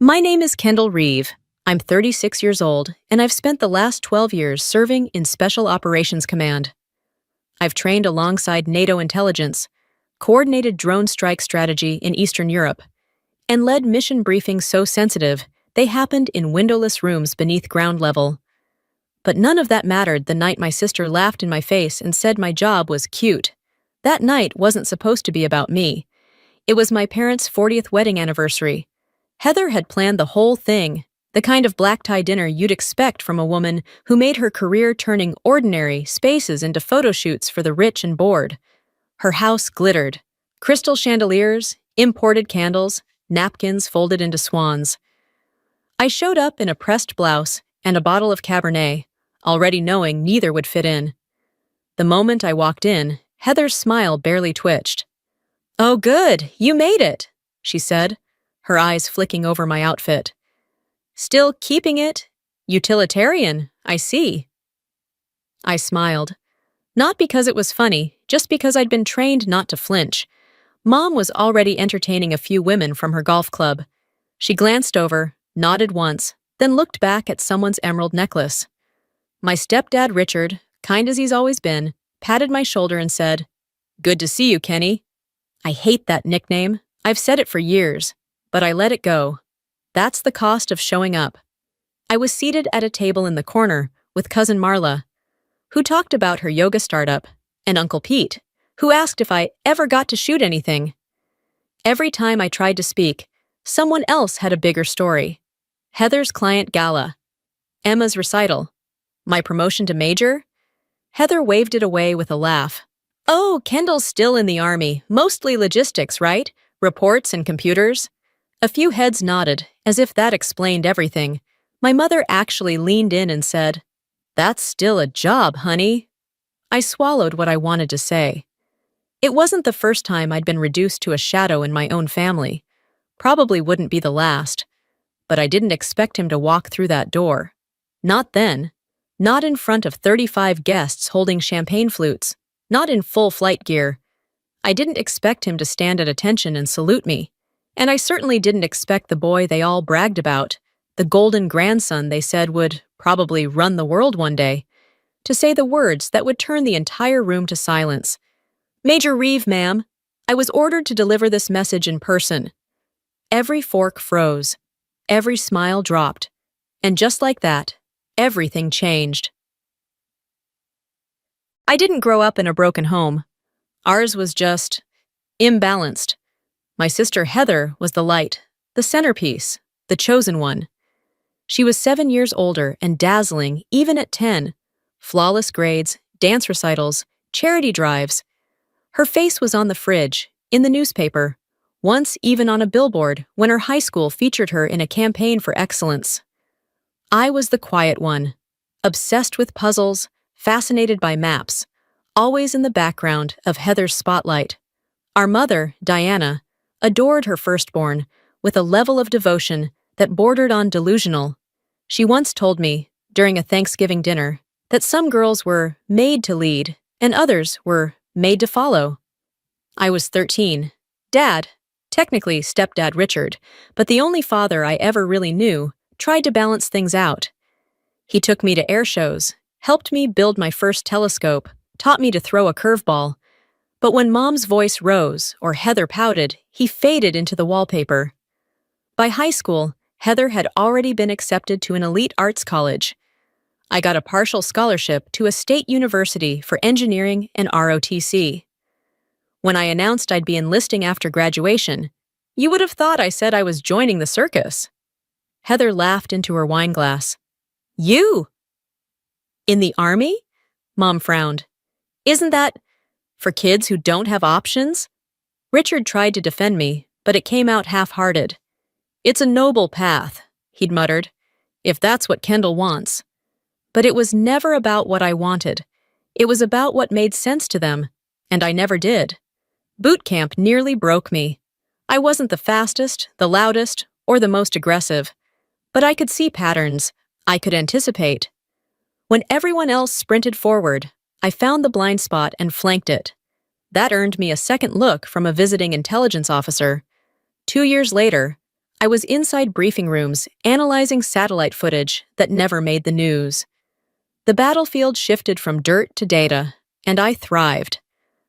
My name is Kendall Reeve. I'm 36 years old, and I've spent the last 12 years serving in Special Operations Command. I've trained alongside NATO intelligence, coordinated drone strike strategy in Eastern Europe, and led mission briefings so sensitive they happened in windowless rooms beneath ground level. But none of that mattered the night my sister laughed in my face and said my job was cute. That night wasn't supposed to be about me. It was my parents' 40th wedding anniversary. Heather had planned the whole thing, the kind of black-tie dinner you'd expect from a woman who made her career turning ordinary spaces into photo shoots for the rich and bored. Her house glittered. Crystal chandeliers, imported candles, napkins folded into swans. I showed up in a pressed blouse and a bottle of Cabernet, already knowing neither would fit in. The moment I walked in, Heather's smile barely twitched. "Oh good, you made it," she said, her eyes flicking over my outfit. "Still keeping it utilitarian, I see." I smiled. Not because it was funny, just because I'd been trained not to flinch. Mom was already entertaining a few women from her golf club. She glanced over, nodded once, then looked back at someone's emerald necklace. My stepdad Richard, kind as he's always been, patted my shoulder and said, "Good to see you, Kenny." I hate that nickname. I've said it for years, but I let it go. That's the cost of showing up. I was seated at a table in the corner with cousin Marla, who talked about her yoga startup, and Uncle Pete, who asked if I ever got to shoot anything. Every time I tried to speak, someone else had a bigger story. Heather's client gala, Emma's recital, my promotion to major. Heather waved it away with a laugh. "Oh, Kendall's still in the Army, mostly logistics, right? Reports and computers." A few heads nodded, as if that explained everything. My mother actually leaned in and said, "That's still a job, honey." I swallowed what I wanted to say. It wasn't the first time I'd been reduced to a shadow in my own family. Probably wouldn't be the last. But I didn't expect him to walk through that door. Not then. Not in front of 35 guests holding champagne flutes. Not in full flight gear. I didn't expect him to stand at attention and salute me. And I certainly didn't expect the boy they all bragged about, the golden grandson they said would probably run the world one day, to say the words that would turn the entire room to silence. "Major Reeve, ma'am. I was ordered to deliver this message in person." Every fork froze. Every smile dropped. And just like that, everything changed. I didn't grow up in a broken home. Ours was just imbalanced. My sister Heather was the light, the centerpiece, the chosen one. She was 7 years older and dazzling even at 10. Flawless grades, dance recitals, charity drives. Her face was on the fridge, in the newspaper, once even on a billboard when her high school featured her in a campaign for excellence. I was the quiet one, obsessed with puzzles, fascinated by maps, always in the background of Heather's spotlight. Our mother, Diana, adored her firstborn with a level of devotion that bordered on delusional. She once told me, during a Thanksgiving dinner, that some girls were made to lead and others were made to follow. I was 13. Dad, technically stepdad Richard, but the only father I ever really knew, tried to balance things out. He took me to air shows, helped me build my first telescope, taught me to throw a curveball. But when Mom's voice rose or Heather pouted, he faded into the wallpaper. By high school, Heather had already been accepted to an elite arts college. I got a partial scholarship to a state university for engineering and ROTC. When I announced I'd be enlisting after graduation, you would have thought I said I was joining the circus. Heather laughed into her wine glass. "You? In the Army?" Mom frowned. "Isn't that for kids who don't have options?" Richard tried to defend me, but it came out half-hearted. "It's a noble path," he'd muttered, "if that's what Kendall wants." But it was never about what I wanted. It was about what made sense to them, and I never did. Boot camp nearly broke me. I wasn't the fastest, the loudest, or the most aggressive. But I could see patterns. I could anticipate. When everyone else sprinted forward, I found the blind spot and flanked it. That earned me a second look from a visiting intelligence officer. 2 years later, I was inside briefing rooms, analyzing satellite footage that never made the news. The battlefield shifted from dirt to data, and I thrived.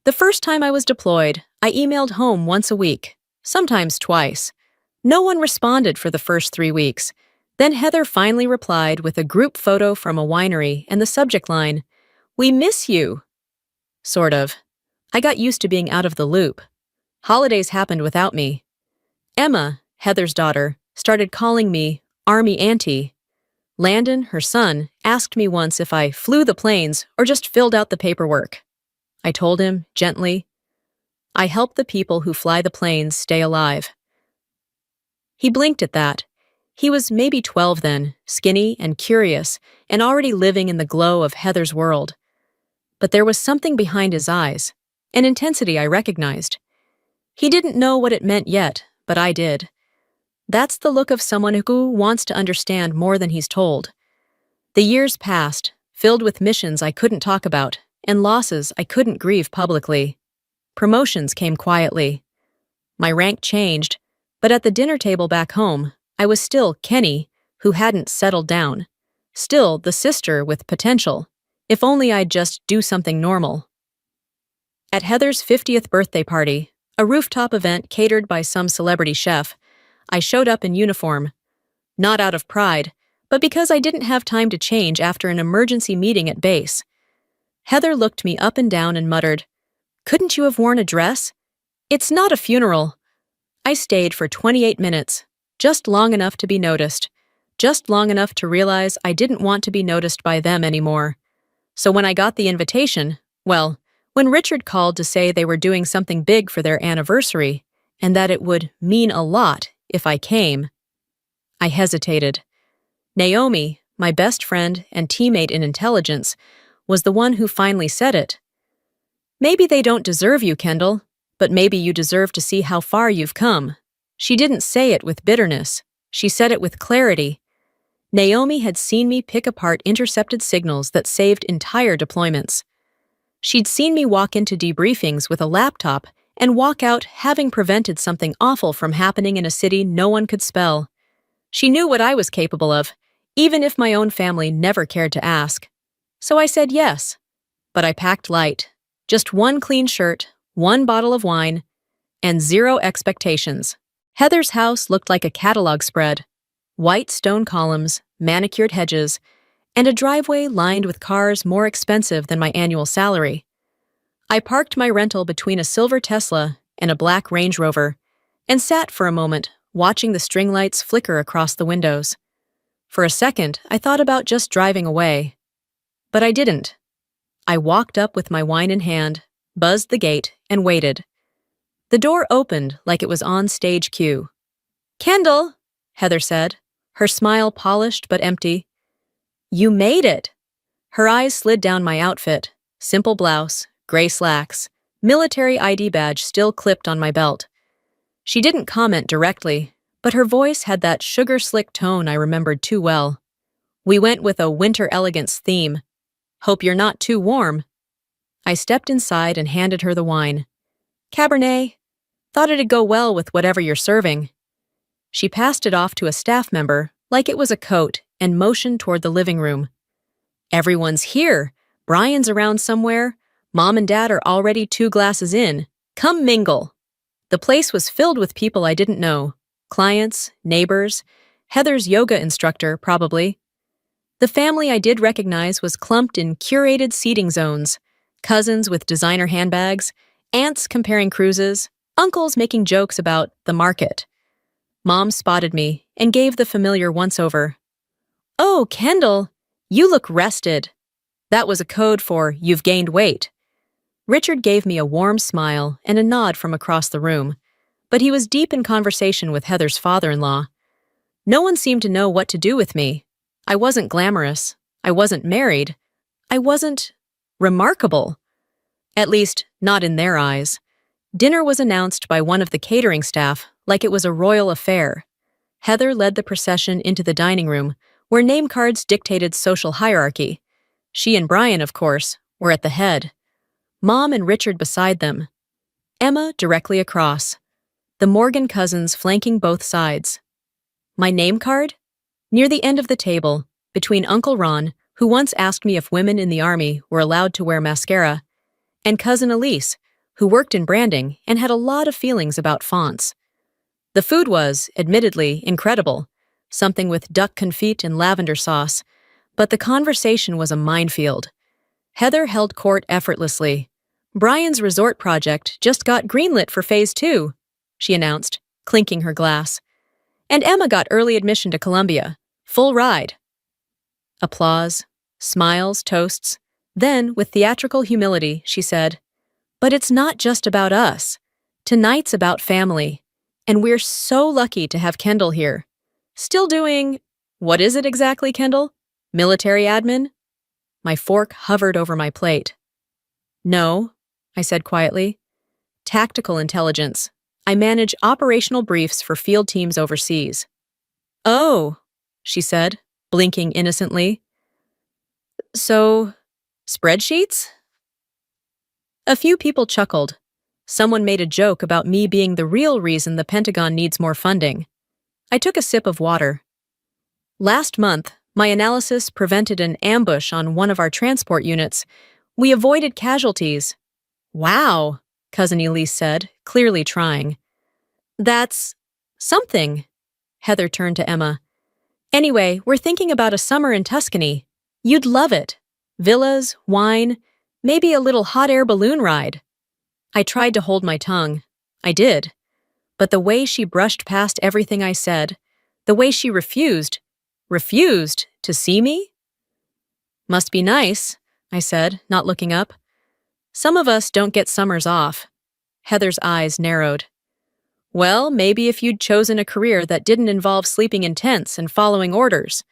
The first time I was deployed, I emailed home once a week, sometimes twice. No one responded for the first 3 weeks. Then Heather finally replied with a group photo from a winery and the subject line, "We miss you." Sort of. I got used to being out of the loop. Holidays happened without me. Emma, Heather's daughter, started calling me Army Auntie. Landon, her son, asked me once if I flew the planes or just filled out the paperwork. I told him, gently, I help the people who fly the planes stay alive. He blinked at that. He was maybe 12 then, skinny and curious, and already living in the glow of Heather's world. But there was something behind his eyes, an intensity I recognized. He didn't know what it meant yet, but I did. That's the look of someone who wants to understand more than he's told. The years passed, filled with missions I couldn't talk about, and losses I couldn't grieve publicly. Promotions came quietly. My rank changed, but at the dinner table back home, I was still Kenny, who hadn't settled down. Still the sister with potential, if only I'd just do something normal. At Heather's 50th birthday party, a rooftop event catered by some celebrity chef, I showed up in uniform. Not out of pride, but because I didn't have time to change after an emergency meeting at base. Heather looked me up and down and muttered, "Couldn't you have worn a dress? It's not a funeral." I stayed for 28 minutes, just long enough to be noticed, just long enough to realize I didn't want to be noticed by them anymore. So when I got the invitation, well, when Richard called to say they were doing something big for their anniversary, and that it would mean a lot if I came, I hesitated. Naomi, my best friend and teammate in intelligence, was the one who finally said it. "Maybe they don't deserve you, Kendall, but maybe you deserve to see how far you've come." She didn't say it with bitterness. She said it with clarity. Naomi had seen me pick apart intercepted signals that saved entire deployments. She'd seen me walk into debriefings with a laptop and walk out having prevented something awful from happening in a city no one could spell. She knew what I was capable of, even if my own family never cared to ask. So I said yes. But I packed light. Just one clean shirt, one bottle of wine, and 0 expectations. Heather's house looked like a catalog spread. White stone columns, manicured hedges, and a driveway lined with cars more expensive than my annual salary. I parked my rental between a silver Tesla and a black Range Rover, and sat for a moment, watching the string lights flicker across the windows. For a second, I thought about just driving away. But I didn't. I walked up with my wine in hand, buzzed the gate, and waited. The door opened like it was on stage cue. "Kendall," Heather said, her smile polished but empty. "You made it." Her eyes slid down my outfit, simple blouse, gray slacks, military ID badge still clipped on my belt. She didn't comment directly, but her voice had that sugar-slick tone I remembered too well. We went with a winter elegance theme. "Hope you're not too warm." I stepped inside and handed her the wine. "Cabernet. Thought it'd go well with whatever you're serving." She passed it off to a staff member like it was a coat and motioned toward the living room. "Everyone's here. Brian's around somewhere. Mom and Dad are already 2 glasses in. Come mingle." The place was filled with people I didn't know. Clients, neighbors, Heather's yoga instructor, probably. The family I did recognize was clumped in curated seating zones, cousins with designer handbags, aunts comparing cruises, uncles making jokes about the market. Mom spotted me and gave the familiar once-over. "Oh, Kendall, you look rested." That was a code for "you've gained weight." Richard gave me a warm smile and a nod from across the room, but he was deep in conversation with Heather's father-in-law. No one seemed to know what to do with me. I wasn't glamorous. I wasn't married. I wasn't remarkable. At least, not in their eyes. Dinner was announced by one of the catering staff like it was a royal affair. Heather led the procession into the dining room, where name cards dictated social hierarchy. She and Brian, of course, were at the head. Mom and Richard beside them. Emma directly across. The Morgan cousins flanking both sides. My name card? Near the end of the table, between Uncle Ron, who once asked me if women in the army were allowed to wear mascara, and Cousin Elise, who worked in branding and had a lot of feelings about fonts. The food was, admittedly, incredible, something with duck confit and lavender sauce, but the conversation was a minefield. Heather held court effortlessly. Brian's resort project just got greenlit for Phase 2, she announced, clinking her glass. And Emma got early admission to Columbia. Full ride. Applause, smiles, toasts. Then, with theatrical humility, she said, "But it's not just about us. Tonight's about family. And we're so lucky to have Kendall here. Still doing... What is it exactly, Kendall? Military admin?" My fork hovered over my plate. "No," I said quietly. "Tactical intelligence. I manage operational briefs for field teams overseas." "Oh," she said, blinking innocently. "So, spreadsheets?" A few people chuckled. Someone made a joke about me being the real reason the Pentagon needs more funding. I took a sip of water. "Last month, my analysis prevented an ambush on one of our transport units. We avoided casualties." "Wow," Cousin Elise said, clearly trying. "That's something." Heather turned to Emma. "Anyway, we're thinking about a summer in Tuscany. You'd love it. Villas, wine, maybe a little hot air balloon ride." I tried to hold my tongue. I did. But the way she brushed past everything I said, the way she refused to see me? "Must be nice," I said, not looking up. "Some of us don't get summers off." Heather's eyes narrowed. "Well, maybe if you'd chosen a career that didn't involve sleeping in tents and following orders."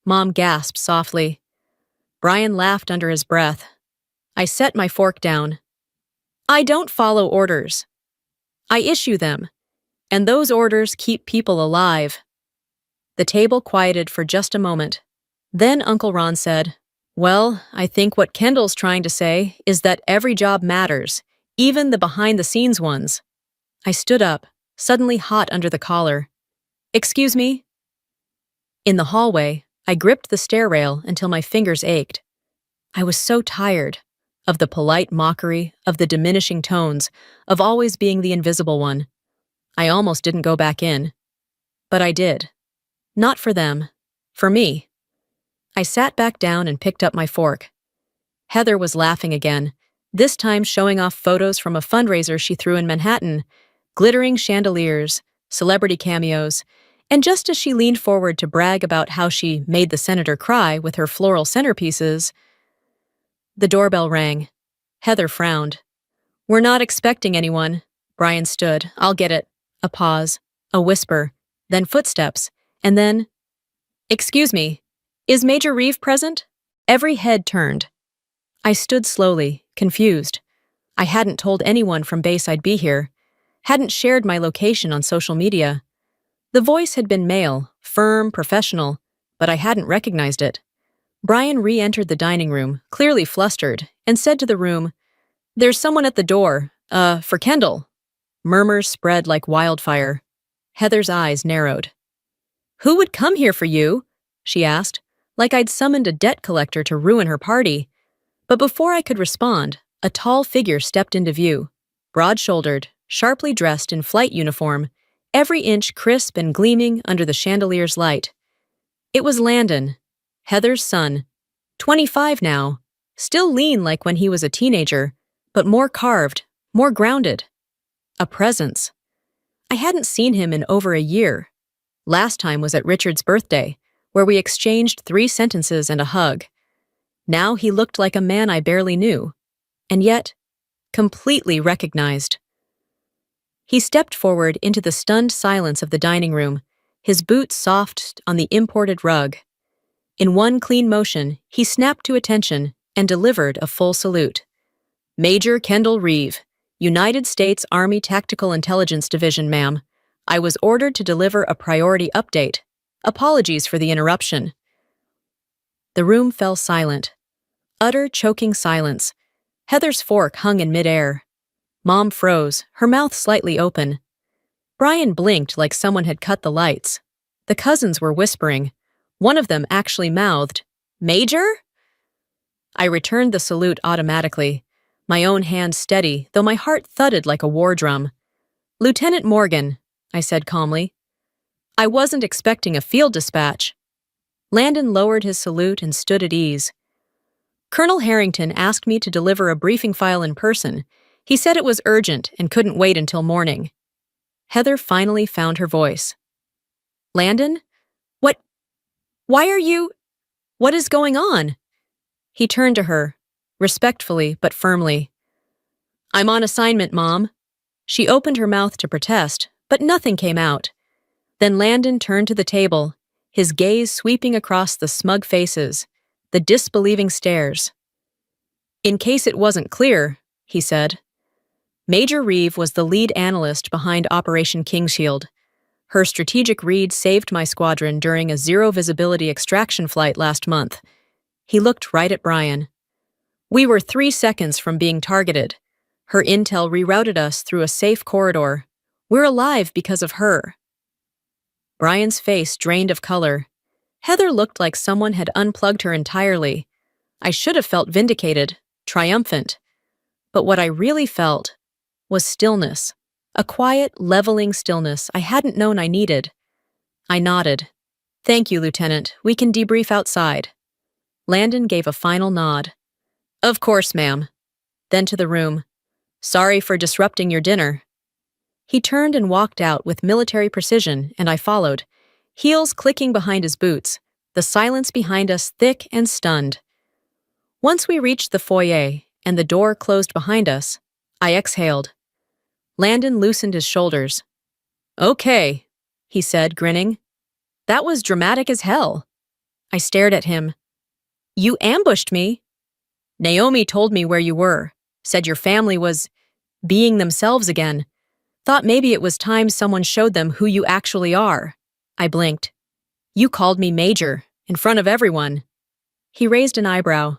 Mom gasped softly. Brian laughed under his breath. I set my fork down. "I don't follow orders. I issue them, and those orders keep people alive." The table quieted for just a moment. Then Uncle Ron said, "Well, I think what Kendall's trying to say is that every job matters, even the behind-the-scenes ones." I stood up, suddenly hot under the collar. "Excuse me?" In the hallway, I gripped the stair rail until my fingers ached. I was so tired of the polite mockery, of the diminishing tones, of always being the invisible one. I almost didn't go back in. But I did. Not for them. For me. I sat back down and picked up my fork. Heather was laughing again, this time showing off photos from a fundraiser she threw in Manhattan, glittering chandeliers, celebrity cameos, and just as she leaned forward to brag about how she made the senator cry with her floral centerpieces, the doorbell rang. Heather frowned. "We're not expecting anyone." Brian stood. "I'll get it." A pause, a whisper, then footsteps, and then, "Excuse me, is Major Reeve present?" Every head turned. I stood slowly, confused. I hadn't told anyone from base I'd be here, hadn't shared my location on social media. The voice had been male, firm, professional, but I hadn't recognized it. Brian re-entered the dining room, clearly flustered, and said to the room, "There's someone at the door, for Kendall." Murmurs spread like wildfire. Heather's eyes narrowed. "Who would come here for you?" she asked, like I'd summoned a debt collector to ruin her party. But before I could respond, a tall figure stepped into view, broad-shouldered, sharply dressed in flight uniform, every inch crisp and gleaming under the chandelier's light. It was Landon, Heather's son, 25 now, still lean like when he was a teenager, but more carved, more grounded. A presence. I hadn't seen him in over a year. Last time was at Richard's birthday, where we exchanged 3 sentences and a hug. Now he looked like a man I barely knew, and yet completely recognized. He stepped forward into the stunned silence of the dining room, his boots soft on the imported rug. In one clean motion, he snapped to attention and delivered a full salute. "Major Kendall Reeve, United States Army Tactical Intelligence Division, ma'am. I was ordered to deliver a priority update. Apologies for the interruption." The room fell silent. Utter, choking silence. Heather's fork hung in midair. Mom froze, her mouth slightly open. Brian blinked like someone had cut the lights. The cousins were whispering. One of them actually mouthed, "Major?" I returned the salute automatically, my own hand steady, though my heart thudded like a war drum. "Lieutenant Morgan," I said calmly. I wasn't expecting a field dispatch. Landon lowered his salute and stood at ease. "Colonel Harrington asked me to deliver a briefing file in person. He said it was urgent and couldn't wait until morning." Heather finally found her voice. "Landon? What? Why are you? What is going on?" He turned to her, respectfully but firmly. "I'm on assignment, Mom." She opened her mouth to protest, but nothing came out. Then Landon turned to the table, his gaze sweeping across the smug faces, the disbelieving stares. "In case it wasn't clear," he said, Major Reeve was the lead analyst behind Operation Kingshield. Her strategic read saved my squadron during a zero-visibility extraction flight last month. He looked right at Brian. "We were 3 seconds from being targeted. Her intel rerouted us through a safe corridor. We're alive because of her." Brian's face drained of color. Heather looked like someone had unplugged her entirely. I should have felt vindicated, triumphant. But what I really felt was stillness, a quiet, leveling stillness I hadn't known I needed. I nodded. "Thank you, Lieutenant. We can debrief outside." Landon gave a final nod. "Of course, ma'am." Then to the room. "Sorry for disrupting your dinner." He turned and walked out with military precision, and I followed, heels clicking behind his boots, the silence behind us thick and stunned. Once we reached the foyer and the door closed behind us, I exhaled. Landon loosened his shoulders. "Okay," he said, grinning. "That was dramatic as hell." I stared at him. "You ambushed me." "Naomi told me where you were, said your family was being themselves again. Thought maybe it was time someone showed them who you actually are." I blinked. "You called me Major, in front of everyone." He raised an eyebrow.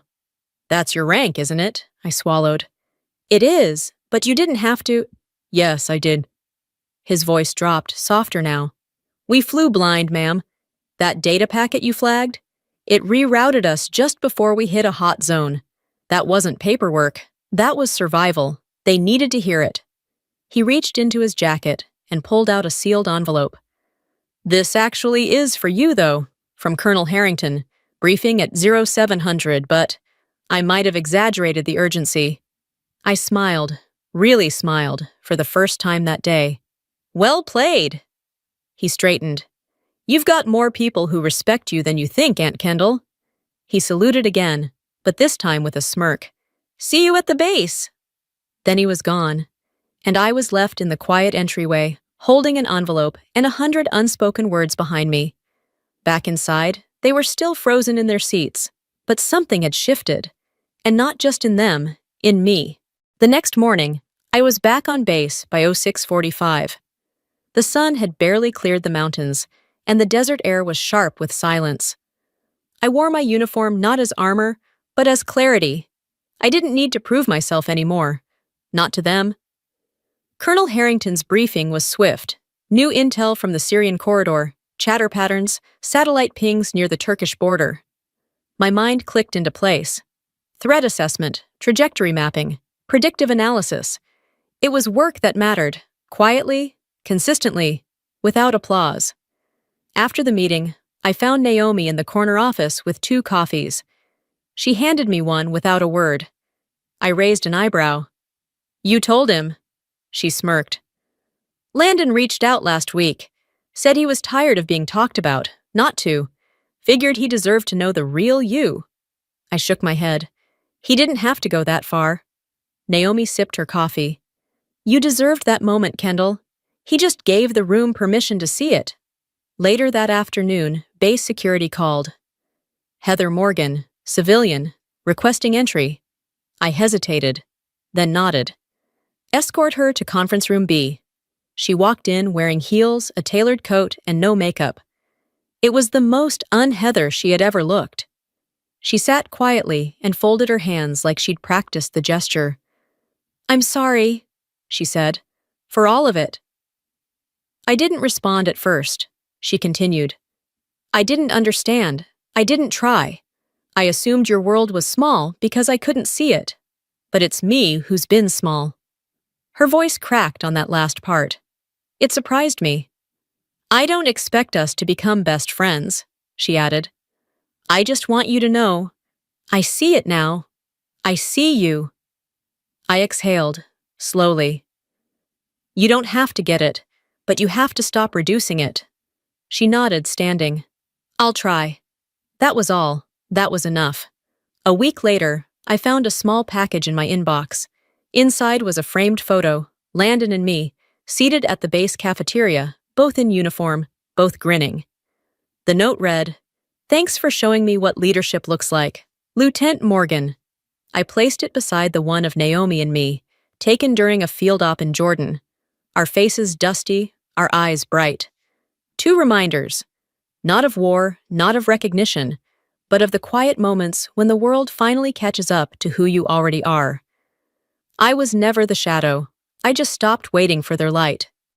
"That's your rank, isn't it?" I swallowed. "It is, but you didn't have to—" "Yes, I did." His voice dropped, softer now. "We flew blind, ma'am. That data packet you flagged? It rerouted us just before we hit a hot zone. That wasn't paperwork. That was survival. They needed to hear it." He reached into his jacket and pulled out a sealed envelope. "This actually is for you, though, from Colonel Harrington, briefing at 0700, but I might have exaggerated the urgency." I smiled, really smiled, for the first time that day. "Well played." He straightened. "You've got more people who respect you than you think, Aunt Kendall." He saluted again, but this time with a smirk. "See you at the base." Then he was gone, and I was left in the quiet entryway, holding an envelope and 100 unspoken words behind me. Back inside, they were still frozen in their seats, but something had shifted. And not just in them, in me. The next morning, I was back on base by 0645. The sun had barely cleared the mountains, and the desert air was sharp with silence. I wore my uniform not as armor, but as clarity. I didn't need to prove myself anymore. Not to them. Colonel Harrington's briefing was swift. New intel from the Syrian corridor, chatter patterns, satellite pings near the Turkish border. My mind clicked into place. Threat assessment, trajectory mapping, predictive analysis. It was work that mattered, quietly, consistently, without applause. After the meeting, I found Naomi in the corner office with 2 coffees. She handed me one without a word. I raised an eyebrow. "You told him." She smirked. "Landon reached out last week. Said he was tired of being talked about, not to. Figured he deserved to know the real you." I shook my head. "He didn't have to go that far." Naomi sipped her coffee. "You deserved that moment, Kendall. He just gave the room permission to see it." Later that afternoon, base security called. "Heather Morgan, civilian, requesting entry." I hesitated, then nodded. "Escort her to conference room B." She walked in wearing heels, a tailored coat, and no makeup. It was the most un-Heather she had ever looked. She sat quietly and folded her hands like she'd practiced the gesture. "I'm sorry," she said, "for all of it." I didn't respond at first. She continued. I didn't understand. I didn't try. I assumed your world was small because I couldn't see it. But it's me who's been small. Her voice cracked on that last part. It surprised me. I don't expect us to become best friends, she added. I just want you to know. I see it now. I see you. I exhaled, slowly. You don't have to get it, but you have to stop reducing it. She nodded, standing. I'll try. That was all. That was enough. A week later, I found a small package in my inbox. Inside was a framed photo, Landon and me, seated at the base cafeteria, both in uniform, both grinning. The note read, "Thanks for showing me what leadership looks like. Lieutenant Morgan." I placed it beside the one of Naomi and me, taken during a field op in Jordan. Our faces dusty, our eyes bright. 2 reminders, not of war, not of recognition, but of the quiet moments when the world finally catches up to who you already are. I was never the shadow. I just stopped waiting for their light.